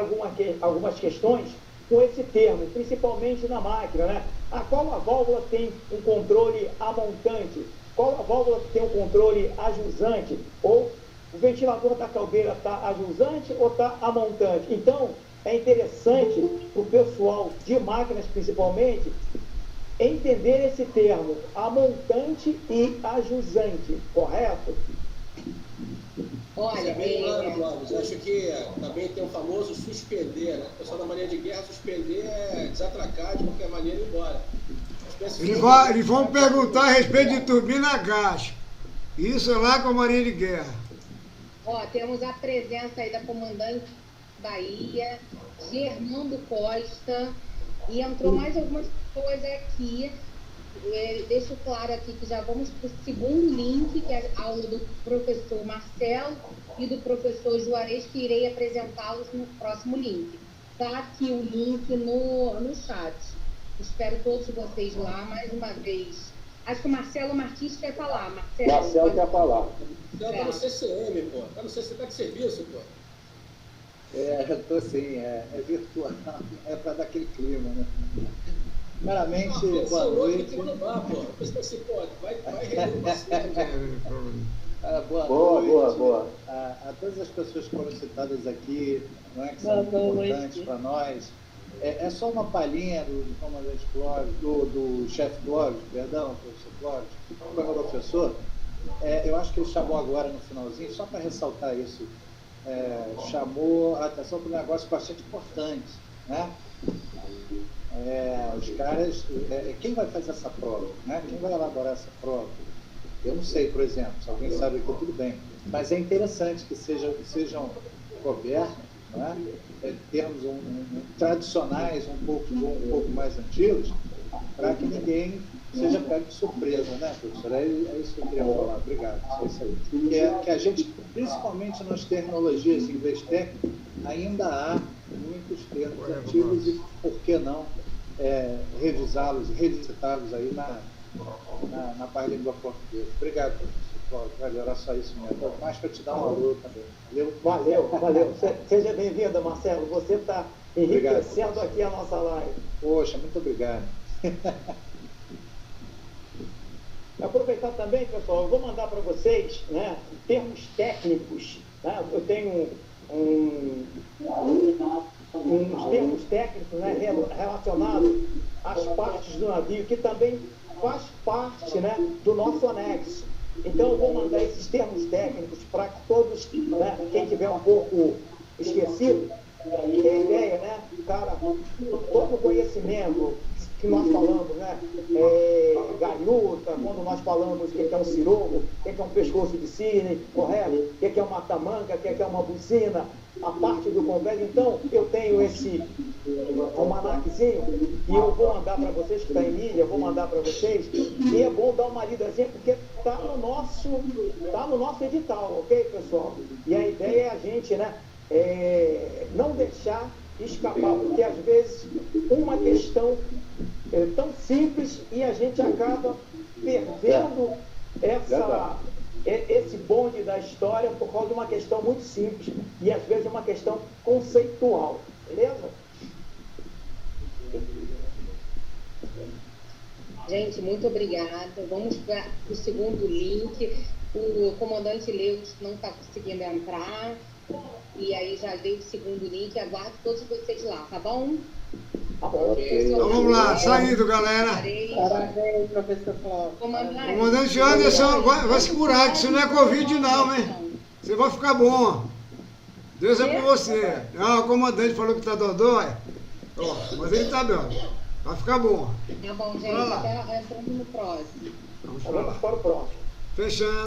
Speaker 4: algumas questões com esse termo, principalmente na máquina, né? Qual a válvula tem um controle a montante? Qual a válvula que tem um controle a jusante? Ou o ventilador da caldeira está a jusante ou está a montante? Então, é interessante para o pessoal de máquinas, principalmente, entender esse termo, a montante e a jusante, correto?
Speaker 3: Olha,
Speaker 2: bem claro, Clóvis. Acho que também tem o famoso suspender, né? O pessoal da Marinha de Guerra, suspender é desatracar de qualquer maneira e ir embora. espécie
Speaker 6: Eles vão perguntar a respeito de turbina a gás. Isso é lá com a Marinha de Guerra.
Speaker 3: Ó, temos a presença aí da comandante Bahia, Germando Costa, e entrou mais algumas pessoas aqui. Deixo claro aqui que já vamos para o segundo link, que é a aula do professor Marcelo e do professor Juarez, que irei apresentá-los no próximo link. Está aqui o link no chat. Espero todos vocês lá, mais uma vez. Acho que o Marcelo Martins quer falar.
Speaker 1: Marcelo quer falar.
Speaker 2: Marcelo tá no CCM, pô. Tá no CCM, tá de serviço, pô.
Speaker 8: Eu tô sim, é virtual, é para dar aquele clima, né? Primeiramente, boa noite.
Speaker 1: Boa.
Speaker 8: A todas as pessoas que foram citadas aqui, não é, que são importantes para nós. É só uma palhinha do comandante Clóvis, do chefe Clóvis, perdão, professor Clóvis, que foi meu professor. Eu acho que ele chamou agora no finalzinho, só para ressaltar isso, chamou a atenção para um negócio bastante importante, né? Os caras, quem vai fazer essa prova, né? Quem vai elaborar essa prova? Eu não sei, por exemplo, se alguém sabe aqui, tudo bem, mas é interessante que sejam cobertos, né? Termos tradicionais um pouco mais antigos, para que ninguém seja pego de surpresa, né, professor? É isso que eu queria falar. Obrigado. É isso aí. Que a gente, principalmente nas tecnologias em inglês técnico, ainda há muitos termos antigos e, por que não, revisá-los, revisitá-los aí na parte da língua portuguesa. Obrigado, professor. Valeu, era só isso mesmo. Mais para te dar um alô também.
Speaker 4: Valeu. Seja bem-vindo, Marcelo. Você está enriquecendo aqui a nossa live.
Speaker 8: Poxa, muito obrigado.
Speaker 4: Aproveitar também, pessoal, eu vou mandar para vocês, né, termos técnicos. Né? Eu tenho uns termos técnicos, né, relacionados às partes do navio, que também faz parte, né, do nosso anexo. Então, eu vou mandar esses termos técnicos para que todos, né, quem tiver um pouco esquecido, tenha ideia, né, cara, todo o conhecimento que nós falamos, né, galhuta, quando nós falamos o que é um cirogo, o que é um pescoço de cisne, correto? O que é uma tamanca, o que é uma bucina, a parte do convés. Então, eu tenho esse almanaquezinho e eu vou mandar para vocês, que está em mídia, eu vou mandar para vocês, e é bom dar uma lidazinha, porque está no nosso edital, ok, pessoal? E a ideia é a gente, né, não deixar escapar, porque às vezes uma questão é tão simples e a gente acaba perdendo esse bonde da história por causa de uma questão muito simples e às vezes uma questão conceitual, beleza?
Speaker 3: Gente, muito obrigada. Vamos para o segundo link. O comandante Leus não está conseguindo entrar. E aí já dei o segundo link. Aguardo todos vocês lá, tá bom?
Speaker 4: Tá bom.
Speaker 6: Então vamos lá, saído, galera.
Speaker 5: Parabéns, professor Clóvis.
Speaker 6: Comandante Anderson, vai se curar, que isso não é Covid não, hein? Você vai ficar bom. Deus é por você. O comandante falou que tá dodói. Mas ele tá bem. Vai ficar bom.
Speaker 3: Tá bom, gente. Até entrando no próximo.
Speaker 6: Vamos
Speaker 4: Vamos para o próximo.
Speaker 6: Fechando.